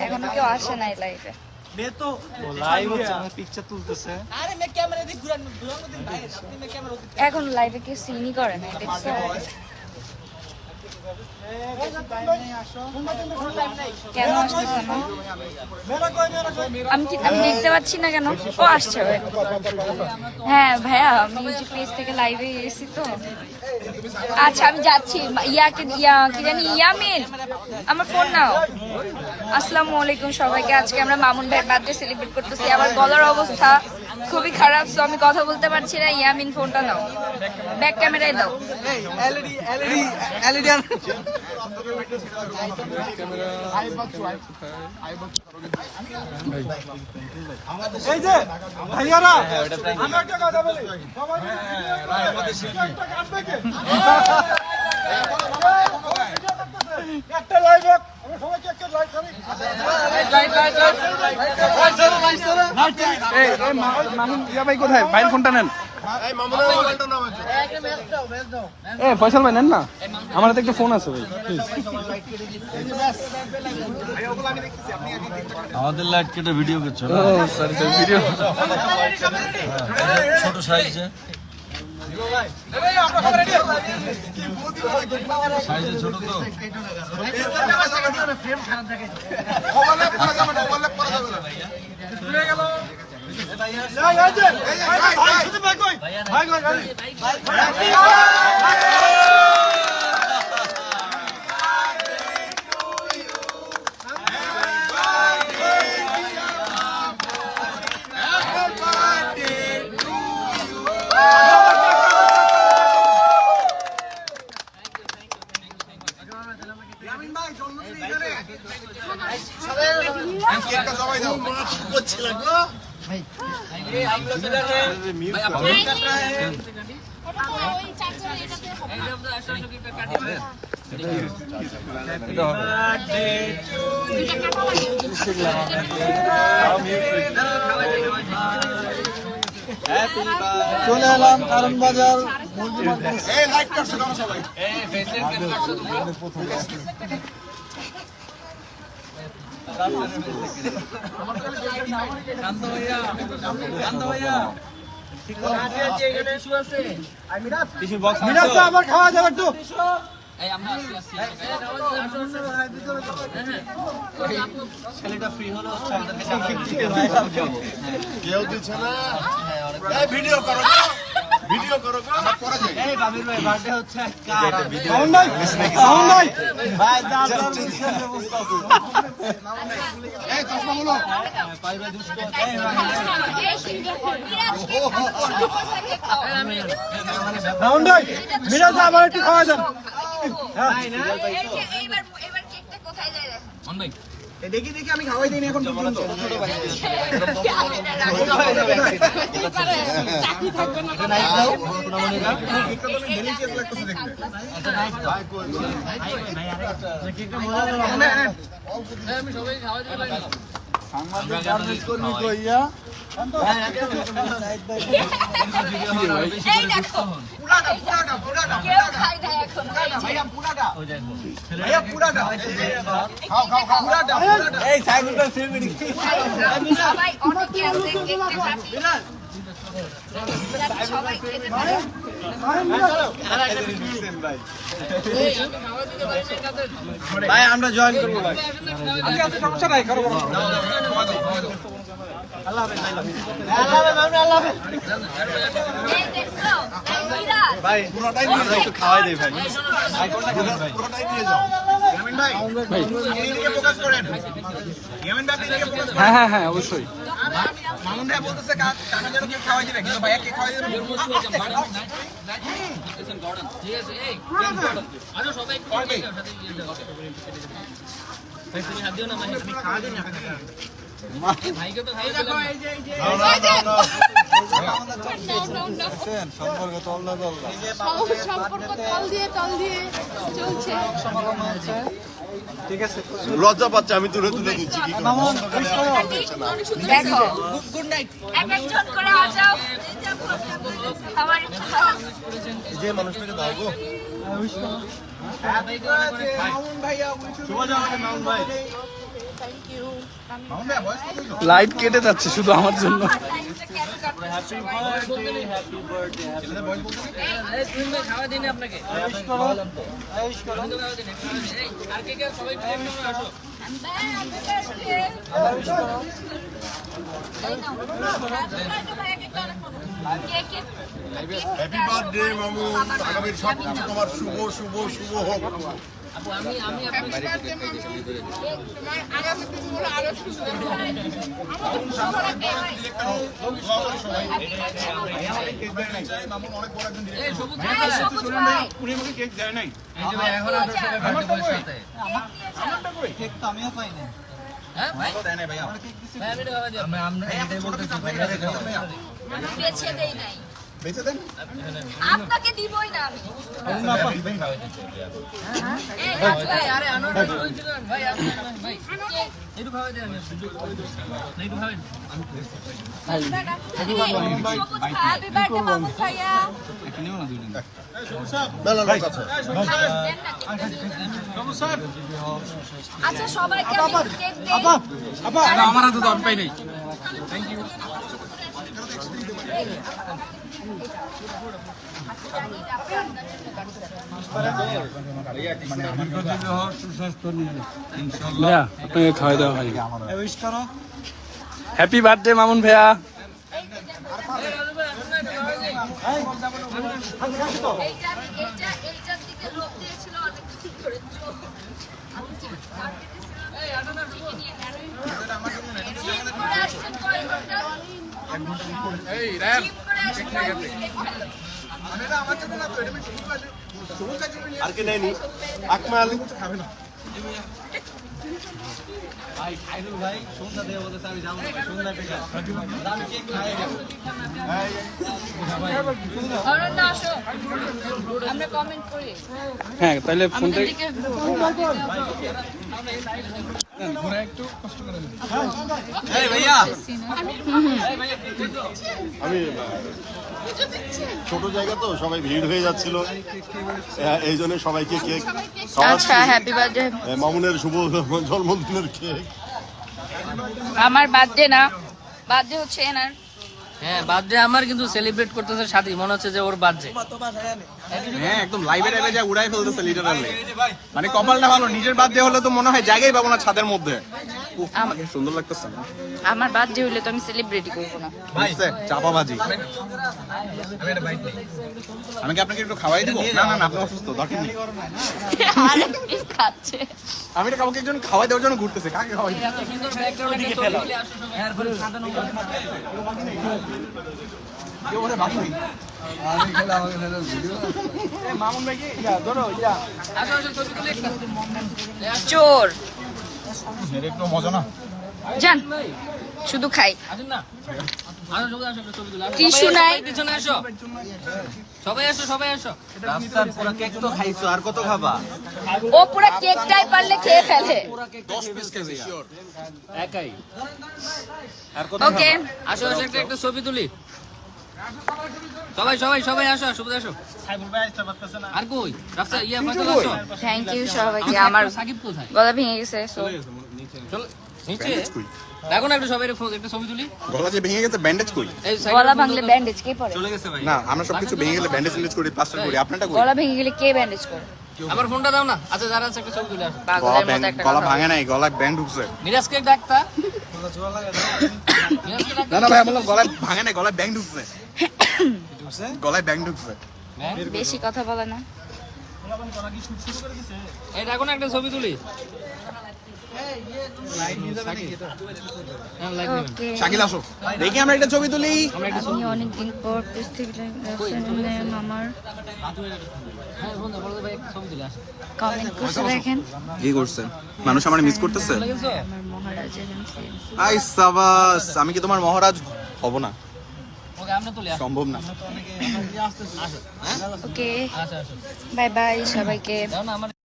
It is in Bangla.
এখনো কেউ আসে নাই লাইভে। এখন লাইভে কেউ সিনই করে না, দেখছো? কেন আসতেছে না? আমি দেখতে পাচ্ছি না কেন? ও আসছে। হ্যাঁ ভাইয়া, আমি যে পেজ থেকে লাইভে এসেছি তো। আচ্ছা আমি যাচ্ছি। কি জানি, ইয়ামিন আমার ফোন নাও। আসসালামু আলাইকুম সবাইকে। আজকে আমরা মামুন ভাইয়ের বার্থডে সেলিব্রেট করতেছি। আমার গলার অবস্থা খুবই খারাপ, সো আমি কথা বলতে পারছি না। ইয়ামিন ফোনটা নাও, ব্যাক ক্যামেরায় দাও। এই যে ভাইয়ারা, আমি একটা কথা বলি, একটা লাইভ সবাইকে একটা লাইভ করি। ভাই কোথায়? ভাইয়ের ফোনটা নেন। ফয়সাল ভাই নেন না, আমার হাতে একটা ফোন আছে ভাই। আমাদের লাইট কেটে ভিডিও করছো? সরি ভিডিও ছোট সাইজে, সাইজে ছোট তো। চলে এলাম কারণ বাজার। আমার খাওয়া যাবে একটু। ছেলেটা ফ্রি হলো, কেউ দিচ্ছে না। ভিডিও করো, ভিডিও করো। এই বাবির ভাই বার্থডে হচ্ছে। আমার একটু খাওয়া যাবে। দেখি দেখি আমি খাওয়াই দিই এখন পর্যন্ত। ভাই আমরা জয়েন করবো ভাই, সমস্যা নাই। আল্লাহ হাফেজ ভাই, পুরোটাই একটু খাওয়াই দেই ভাই। পুরোটাই নিয়ে যাও। হ্যাঁ হ্যাঁ অবশ্যই। মামুন ভাই বলতেছে কাকা যেন কেক খাওয়াই দিবে, কিন্তু ভাইয়া কেক খাওয়াই দিবে। সম্পর্ক তল না তল, সম্পর্ক তল দিয়ে চলছে। ঠিক আছে, লজ্জা পাচ্ছে, আমি তুলে তুলে দিচ্ছি। কি দেখো, গুড নাইট। এক একজন করে আ যাও। আমার class। যে মানুষটাকে দাও গো লাইট কেটে যাচ্ছে শুধু আমার জন্য। হ্যাপি বার্থডে মামু আগামীর সব কিছু তোমার শুভ শুভ শুভ হোক আগামী দিনগুলো আরো সুন্দর বেছে দেই নাই, বেঁচে দেন আপনাকে দিবই না আমি। মেলা লোক আছে আচ্ছা সবাইকে আমি কেক দেই। আমার হাতে তো আমি পাই নাই। ভাইয়া আপনাকে খাওয়াই দেওয়া হয়নি। হ্যাপি বার্থডে মামুন ভাইয়া। এইটার দিকে লোক দিয়েছিল অনেক করে আমি জিম করে আসছেন কয় ঘন্টা? জিম করে আসছেন কয় ঘন্টা? আর কি নেয়নি আকমাল অরণ্য আসো, আমরা কমেন্ট করি। হ্যাঁ তাহলে ফোনটা এদিকে আমি ছোট জায়গা তো সবাই ভিড় হয়ে যাচ্ছিল এই জন্য সবাইকে কেক আচ্ছা হ্যাপি বার্থডে। মামুনের শুভ জন্মদিনের কেক আমার বার্থডে না, বার্থডে হচ্ছে এনার। হ্যাঁ বার্থডে আমার, কিন্তু সেলিব্রেট করতেছে সাথী, মনে হচ্ছে যে ওর বার্থডে। হ্যাঁ একদম লাইভে টাইভে যা উড়াই ফেলতেছে লিটারালি। মানে কপালটা ভালো, নিজের বার্থডে হলে তো মনে হয় জায়গায় পাবো না ছাদের মধ্যে। আমাকে সুন্দর লাগতেছে না আমার বার্থডে হইলে তো আমি সেলিব্রেটই করবো না। বুঝছে? চাপাবাজি। আমি কি আপনাকে একটু খাওয়াই দিব? না না না, আপনি অসুস্থ, দরকার নেই। আরে কি খাচ্ছে? আমি এটা কাউকে একজন খাওয়াই দেওয়ার জন্য ঘুরতেছে। কাকে খাওয়াই দিব? কেউ ওরে বাকি নেই। এই মামুন ভাই কি ইয়া ধরো ইয়া চোর এর একটু মজা না। জান, শুধু খাই। আসেন না, আসো সবাই আসো, একটা ছবি তুলি। আসো, টিস্যু সবাই নাই? আসো, পিছনে আসো, সবাই আসো, সবাই আসো। ও পুরো কেকটাই পারলে খেয়ে ফেলে। একাই ওকে আসো, আসো, একটা ছবি তুলি। সবাই সবাই সবাই আসো, সবাই আসো। আর কই রাস্তা ইয়া ফাইনাল আসো। থ্যাংক ইউ সবাইকে। আমার সাকিব কোথায়? গলা ভেঙে গেছে so চলো নিচে দেখো না, একটু সবাই একটা ছবি তুলি। গলা যে ভেঙে গেছে, ব্যান্ডেজ কই? এই গলা ভাঙলে ব্যান্ডেজ কে পরে? না, আমরা সবকিছু ভেঙে গেলে ব্যান্ডেজ ম্যান্ডেজ করি, প্লাস্টার করি। আপনারটা কই? গলা ভেঙে গেলে কে ব্যান্ডেজ করে? আমার ফোনটা দাও না। আচ্ছা যারা আছে একটা ছবি তুলে আসো। পাগলের মতো একটা গলা কথা। ভাঙে নাই, গলায় ব্যান্ড ঢুকছে। মিরাজকে ডাকতা। না না ভাই, আমি বললাম গলায় ভাঙে নাই, গলায় ব্যান্ড ঢুকছে। গলায় ব্যান্ড ঢুকছে। বেশি কথা বলে না। এই দেখো না একটা ছবি তুলি। ওকে শাকিল আসো, দেখি আমরা একটা ছবি তুলি। আমি অনেকদিন পর পৃথিবীতে আমার ছবি তুলে আসো। কমেন্ট করছে দেখেন। কি করছে? মানুষ আমার মিস করতেছে। আমার মহারাজের আই সাবাস, আমি কি তোমার মহারাজ হব না? ওকে আমরা তুলে আসো। সম্ভব না। ওকে আসো আসো। বাই বাই সবাইকে। দাও না আমার